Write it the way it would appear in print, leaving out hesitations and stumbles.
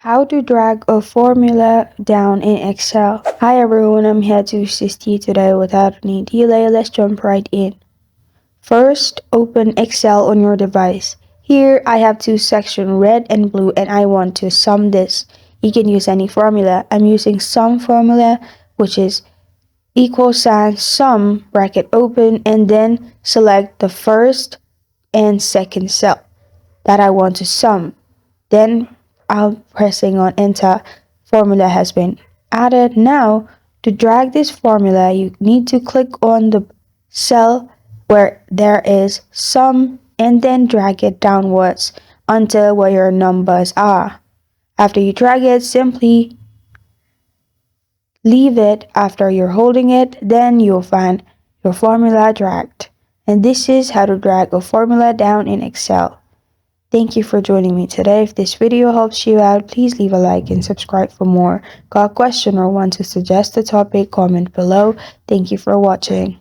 How to drag a formula down in Excel. Hi everyone, I'm here to assist you today without any delay. Let's jump right in. First, open Excel on your device. Here I have two sections, red and blue, and I want to sum this. You can use any formula. I'm using sum formula, which is equal sign sum bracket open, and then select the first and second cell that I want to sum. Then I'm pressing on enter. Formula has been added. Now to drag this formula, you need to click on the cell where there is sum and then drag it downwards until where your numbers are. After you drag it, simply leave it after you're holding it, then you'll find your formula dragged. And this is how to drag a formula down in Excel. Thank you for joining me today. If this video helps you out, please leave a like and subscribe for more. Got a question or want to suggest a topic? Comment below. Thank you for watching.